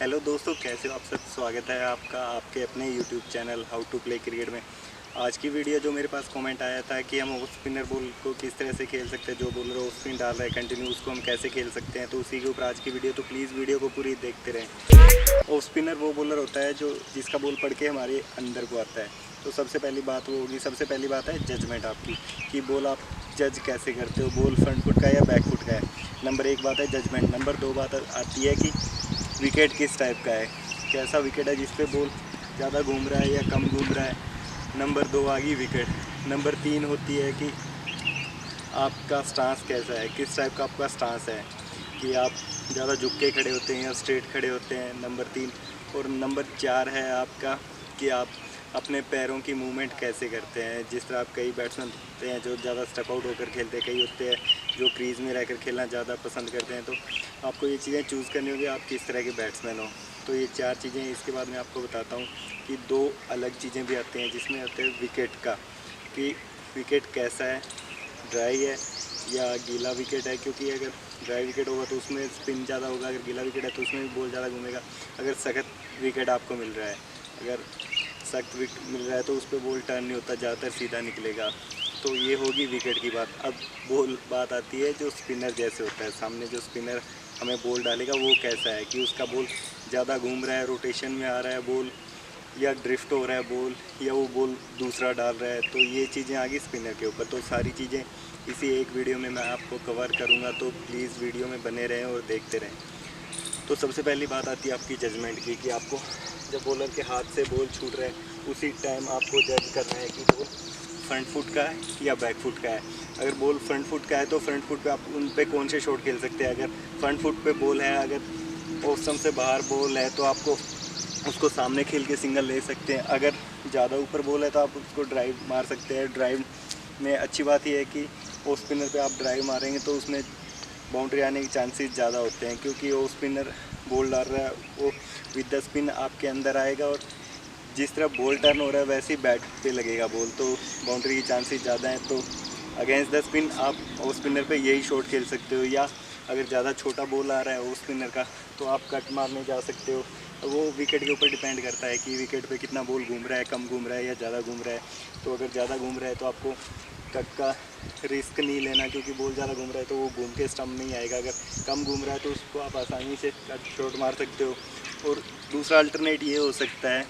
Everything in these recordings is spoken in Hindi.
हेलो दोस्तों, कैसे हो आप सब। स्वागत है आपका आपके अपने YouTube channel how to play cricket में। आज की वीडियो जो मेरे पास कमेंट आया था कि हम ऑफ स्पिनर बॉल को किस तरह से खेल सकते हैं, जो बॉलर ऑफ स्पिन डाल रहा है कंटिन्यू, उसको हम कैसे खेल सकते हैं, तो उसी के ऊपर आज की वीडियो। तो प्लीज़ वीडियो को पूरी देखते रहें। ऑफ स्पिनर वो बॉलर होता है जो जिसका बॉल पढ़ के हमारे अंदर को आता है। तो सबसे पहली बात वो होगी, सबसे पहली बात है जजमेंट आपकी कि बॉल आप जज कैसे करते हो, बॉल फ्रंट फुट का है या बैक फुट का है। नंबर एक बात है जजमेंट। नंबर दो बात आती है कि विकेट किस टाइप का है, कैसा विकेट है, जिस पे बॉल ज़्यादा घूम रहा है या कम घूम रहा है। नंबर दो आ गई विकेट। नंबर तीन होती है कि आपका स्टांस कैसा है, किस टाइप का आपका स्टांस है, कि आप ज़्यादा झुक के खड़े होते हैं या स्ट्रेट खड़े होते हैं। नंबर तीन। और नंबर चार है आपका कि आप अपने पैरों की मूवमेंट कैसे करते हैं। जिस तरह आप कई बैट्समैन होते हैं जो ज़्यादा स्टेप आउट होकर खेलते हैं, कई होते हैं जो क्रीज़ में रहकर खेलना ज़्यादा पसंद करते हैं। तो आपको ये चीज़ें चूज़ करनी होगी आप किस तरह के बैट्समैन हो। तो ये चार चीज़ें, इसके बाद मैं आपको बताता हूँ कि दो अलग चीज़ें भी आती हैं जिसमें आते हैं विकेट का, कि विकेट कैसा है, ड्राई है या गीला विकेट है। क्योंकि अगर ड्राई विकेट होगा तो उसमें स्पिन ज़्यादा होगा, अगर गीला विकेट है तो उसमें भी बॉल ज़्यादा घूमेगा। अगर सख्त विकेट आपको मिल रहा है, अगर सख्त विकेट मिल रहा है तो उस पर बॉल टर्न नहीं होता, ज़्यादातर सीधा निकलेगा। तो ये होगी विकेट की बात। अब बात आती है जो स्पिनर जैसे होता है, सामने जो स्पिनर हमें बॉल डालेगा वो कैसा है, कि उसका बॉल ज़्यादा घूम रहा है, रोटेशन में आ रहा है बॉल, या ड्रिफ्ट हो रहा है बॉल, या वो बॉल दूसरा डाल रहा है। तो ये चीज़ें आ गई स्पिनर के ऊपर। तो सारी चीज़ें इसी एक वीडियो में मैं आपको कवर करूँगा, तो प्लीज़ वीडियो में बने रहें और देखते रहें। तो सबसे पहली बात आती है आपकी जजमेंट की, कि आपको जब बॉलर के हाथ से बॉल छूट रहा है उसी टाइम आपको जज करना है कि बॉल फ्रंट फुट का है या बैक फुट का है। अगर बॉल फ्रंट फुट का है तो फ्रंट फुट पे आप उन पे कौन से शॉट खेल सकते हैं। अगर फ्रंट फुट पे बॉल है, अगर ऑफ स्टंप से बाहर बॉल है तो आपको उसको सामने खेल के सिंगल ले सकते हैं। अगर ज़्यादा ऊपर बॉल है तो आप उसको ड्राइव मार सकते हैं। ड्राइव में अच्छी बात यह है कि ऑफ स्पिनर पे आप ड्राइव मारेंगे तो उसमें बाउंड्री आने के चांसेस ज़्यादा होते हैं, क्योंकि वो स्पिनर बॉल डाल रहा है वो विद द स्पिन आपके अंदर आएगा, और जिस तरह बॉल टर्न हो रहा है वैसे ही बैट पे लगेगा बॉल, तो बाउंड्री की चांसेस ज़्यादा हैं। तो अगेंस्ट द स्पिन आप ऑफ स्पिनर पे यही शॉट खेल सकते हो, या अगर ज़्यादा छोटा बॉल आ रहा है ऑफ स्पिनर का तो आप कट मारने जा सकते हो। वो विकेट के ऊपर डिपेंड करता है कि विकेट पे कितना बॉल घूम रहा है, कम घूम रहा है या ज़्यादा घूम रहा है। तो अगर ज़्यादा घूम रहा है तो आपको कट का रिस्क नहीं लेना, क्योंकि बॉल ज़्यादा घूम रहा है तो वो घूम के स्टंप नहीं आएगा। अगर कम घूम रहा है तो उसको आप आसानी से कट शॉट मार सकते हो। और दूसरा अल्टरनेट ये हो सकता है,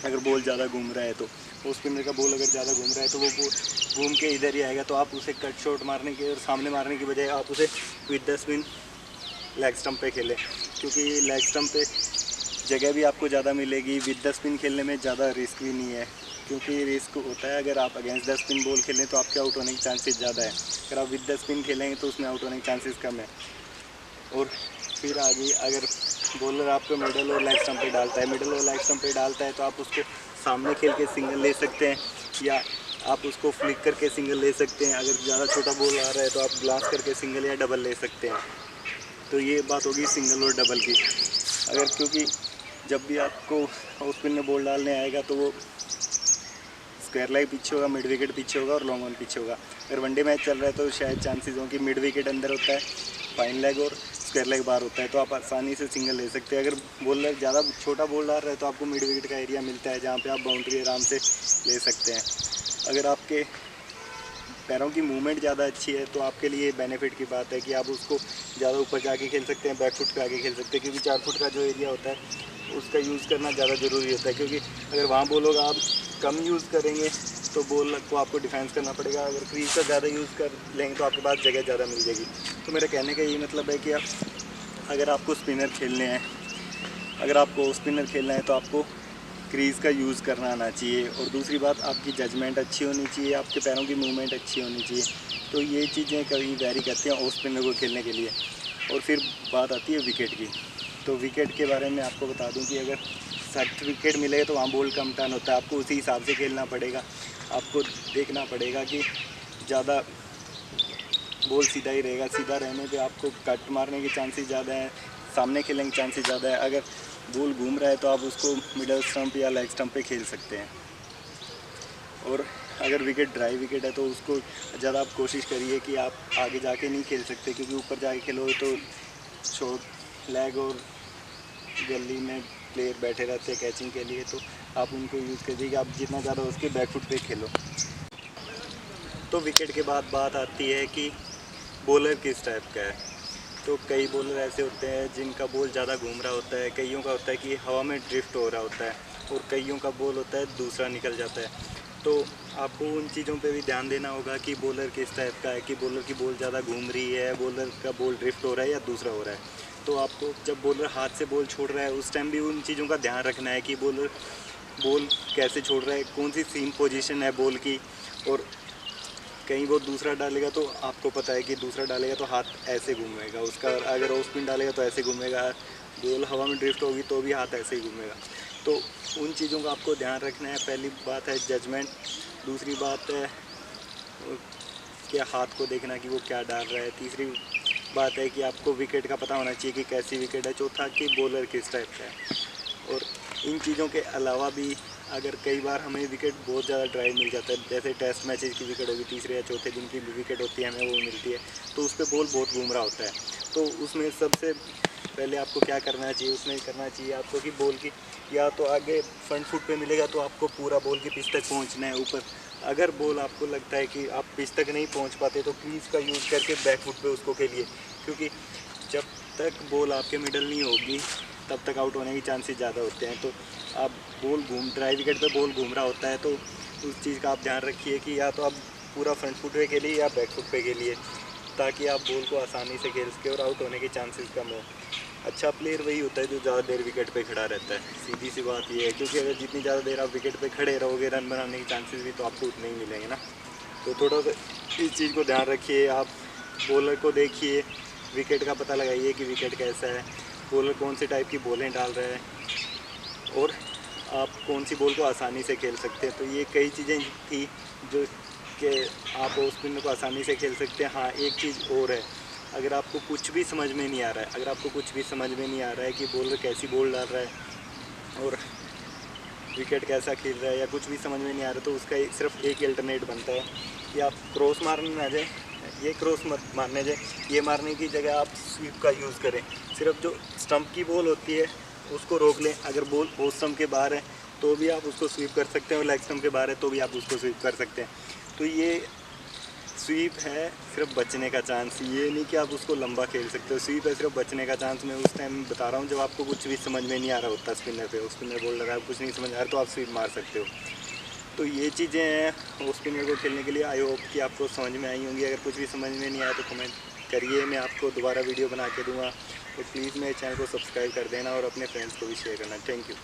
अगर बॉल ज़्यादा घूम रहा है तो वो स्पिनर का बॉल अगर ज़्यादा घूम रहा है तो वो बॉल घूम के इधर ही आएगा, तो आप उसे कट शॉट मारने के और सामने मारने की बजाय आप उसे with the spin leg stump पे खेलें, क्योंकि लेग स्टंप पे जगह भी आपको ज़्यादा मिलेगी। विद द स्पिन खेलने में ज़्यादा रिस्क भी नहीं है, क्योंकि रिस्क होता है अगर आप अगेंस्ट द स्पिन बॉल खेलें तो आपके आउट होने के चांसेस ज़्यादा है। अगर आप विद द स्पिन खेलेंगे तो उसमें आउट होने के चांसेस कम है। और फिर आगे अगर बॉलर आपको मिडल और लेग स्टंप पे डालता है, मिडल और लेग स्टंप पे डालता है तो आप उसको सामने खेल के सिंगल ले सकते हैं, या आप उसको फ्लिक करके सिंगल ले सकते हैं। अगर ज़्यादा छोटा बॉल आ रहा है तो आप ग्लास करके सिंगल या डबल ले सकते हैं। तो ये बात होगी सिंगल और डबल की। अगर क्योंकि जब भी आपको ऑफ स्पिन में बॉल डालने आएगा तो वो स्क्वायर लेग पीछे होगा, मिड विकेट पीछे होगा और लॉन्ग ऑन पीछे होगा। अगर वनडे मैच चल रहा है तो शायद चांसेस हों कि मिड विकेट अंदर होता है, फाइन लेग और स्क्वायर लेग बाहर होता है, तो आप आसानी से सिंगल ले सकते हैं। अगर बॉलर ज़्यादा छोटा बॉल डाल रहा है तो आपको मिड विकेट का एरिया मिलता है जहाँ पे आप बाउंड्री आराम से ले सकते हैं। अगर आपके पैरों की मूवमेंट ज़्यादा अच्छी है तो आपके लिए बेनिफिट की बात है कि आप उसको ज़्यादा ऊपर जाके खेल सकते हैं, बैक फुट पे आके खेल सकते हैं, क्योंकि 4 फुट का जो एरिया होता है उसका यूज़ करना ज़्यादा ज़रूरी होता है। क्योंकि अगर वहाँ बॉल होगा आप कम यूज़ करेंगे तो बॉल को आपको डिफेंस करना पड़ेगा। अगर क्रीज का ज़्यादा यूज़ कर लेंगे तो आपके पास जगह ज़्यादा मिल जाएगी। तो मेरा कहने का यही मतलब है कि आप अगर आपको स्पिनर खेलने हैं, अगर आपको स्पिनर खेलना है तो आपको क्रीज़ का यूज़ करना आना चाहिए। और दूसरी बात, आपकी जजमेंट अच्छी होनी चाहिए, आपके पैरों की मूवमेंट अच्छी होनी चाहिए। तो ये चीज़ें कभी वैरी करती हैं ऑफ स्पिनर को खेलने के लिए। और फिर बात आती है विकेट की। तो विकेट के बारे में आपको बता दूं कि अगर सख्त विकेट मिलेगा तो वहाँ बॉल कम टर्न होता है, आपको उसी हिसाब से खेलना पड़ेगा। आपको देखना पड़ेगा कि ज़्यादा बॉल सीधा ही रहेगा, सीधा रहने पे आपको कट मारने के चांसेस ज़्यादा हैं, सामने खेलने के चांसेस ज़्यादा है। अगर बॉल घूम रहा है तो आप उसको मिडल स्टंप या लेग स्टंप पे खेल सकते हैं। और अगर विकेट ड्राई विकेट है तो उसको ज़्यादा आप कोशिश करिए कि आप आगे जाके नहीं खेल सकते, क्योंकि ऊपर जाके खेलोगे तो शॉर्ट लेग और गली में प्लेयर बैठे रहते हैं कैचिंग के लिए, तो आप उनको यूज़ कर दीजिए। आप जितना ज़्यादा उसके बैकफुट पे खेलो। तो विकेट के बाद बात आती है कि बॉलर किस टाइप का है। तो कई बॉलर ऐसे होते हैं जिनका बॉल ज़्यादा घूम रहा होता है, कईयों का होता है कि हवा में ड्रिफ्ट हो रहा होता है, और कईयों का बॉल होता है दूसरा निकल जाता है। तो आपको उन चीज़ों पे भी ध्यान देना होगा कि बॉलर किस टाइप का है, कि बॉलर की बॉल ज़्यादा घूम रही है, बॉलर का बॉल ड्रिफ्ट हो रहा है या दूसरा हो रहा है। तो आपको जब बॉलर हाथ से बॉल छोड़ रहा है उस टाइम भी उन चीज़ों का ध्यान रखना है कि बॉलर बॉल कैसे छोड़ रहा है, कौन सी सीम पोजीशन है बॉल की। और कहीं वो दूसरा डालेगा तो आपको पता है कि दूसरा डालेगा तो हाथ ऐसे घूमेगा उसका, अगर ऑफ स्पिन डालेगा तो ऐसे घूमेगा, बॉल हवा में ड्रिफ्ट होगी तो भी हाथ ऐसे ही घूमेगा। तो उन चीज़ों का आपको ध्यान रखना है। पहली बात है जजमेंट, दूसरी बात है कि हाथ को देखना कि वो क्या डाल रहा है, तीसरी बात है कि आपको विकेट का पता होना चाहिए कि कैसी विकेट है, चौथा कि बॉलर किस टाइप का है। और इन चीज़ों के अलावा भी अगर कई बार हमें विकेट बहुत ज़्यादा ड्राइव मिल जाता है, जैसे टेस्ट मैचेस की विकेट होगी, तीसरे या चौथे दिन की विकेट होती है हमें वो मिलती है, तो उस पर बॉल बहुत घूम रहा होता है। तो उसमें सबसे पहले आपको क्या करना चाहिए, उसमें करना चाहिए आपको कि बॉल की या तो आगे फ्रंट फुट पे मिलेगा तो आपको पूरा बॉल की पिच तक पहुंचना है ऊपर। अगर बॉल आपको लगता है कि आप पिच तक नहीं पहुंच पाते तो क्रीज का यूज़ करके बैक फुट पे उसको खेलिए, क्योंकि जब तक बॉल आपके मिडल नहीं होगी तब तक आउट होने के चांसेस ज़्यादा होते हैं। तो आप बॉल ड्राई विकेट पे बॉल घूम रहा होता है तो उस चीज़ का आप ध्यान रखिए कि या तो आप पूरा फ्रंट फुट पे खेलिए या बैक फुट पे खेलिए, ताकि आप बॉल को आसानी से खेल सके और आउट होने के चांसेस कम हो। अच्छा प्लेयर वही होता है जो ज़्यादा देर विकेट पे खड़ा रहता है, सीधी सी बात ये है, क्योंकि अगर जितनी ज़्यादा देर आप विकेट पे खड़े रहोगे रन बनाने के चांसेस भी तो आपको उतने ही मिलेंगे ना। तो थोड़ा सा इस चीज़ को ध्यान रखिए। आप बॉलर को देखिए, विकेट का पता लगाइए कि विकेट कैसा है, बॉलर कौन सी टाइप की बॉलें डाल रहा है, और आप कौन सी बॉल को आसानी से खेल सकते हैं। तो ये कई चीज़ें थी जो कि आप ऑफ स्पिनर को आसानी से खेल सकते हैं। हाँ, एक चीज़ और है, अगर आपको कुछ भी समझ में नहीं आ रहा है, अगर आपको कुछ भी समझ में नहीं आ रहा है कि बॉलर कैसी बॉल डाल रहा है और विकेट कैसा खेल रहा है, या कुछ भी समझ में नहीं आ रहा, तो उसका सिर्फ एक अल्टरनेट बनता है कि आप क्रॉस मारने ना जाए, ये क्रॉस मत मारने जाए, ये मारने की जगह आप स्वीप का यूज़ करें। सिर्फ जो स्टंप की बॉल होती है उसको रोक लें। अगर बॉल पोस्ट स्टंप के बाहर है तो भी आप उसको स्वीप कर सकते हैं, और लेग स्टंप के बाहर है तो भी आप उसको स्वीप कर सकते हैं। तो ये स्वीप है सिर्फ बचने का चांस, ये नहीं कि आप उसको लंबा खेल सकते हो। स्वीप है सिर्फ बचने का चांस। मैं उस टाइम बता रहा हूँ जब आपको कुछ भी समझ में नहीं आ रहा होता स्पिनर पे, स्पिनर बॉल लगा कुछ नहीं समझ आ रहा तो आप स्वीप मार सकते हो। तो ये चीज़ें हैं स्पिनर को खेलने के लिए। आई होप कि आपको समझ में आई होंगी। अगर कुछ भी समझ में नहीं आया तो कमेंट करिए, मैं आपको दोबारा वीडियो बना के दूँगा। तो प्लीज़ मेरे चैनल को सब्सक्राइब कर देना और अपने फ्रेंड्स को भी शेयर करना। Thank you.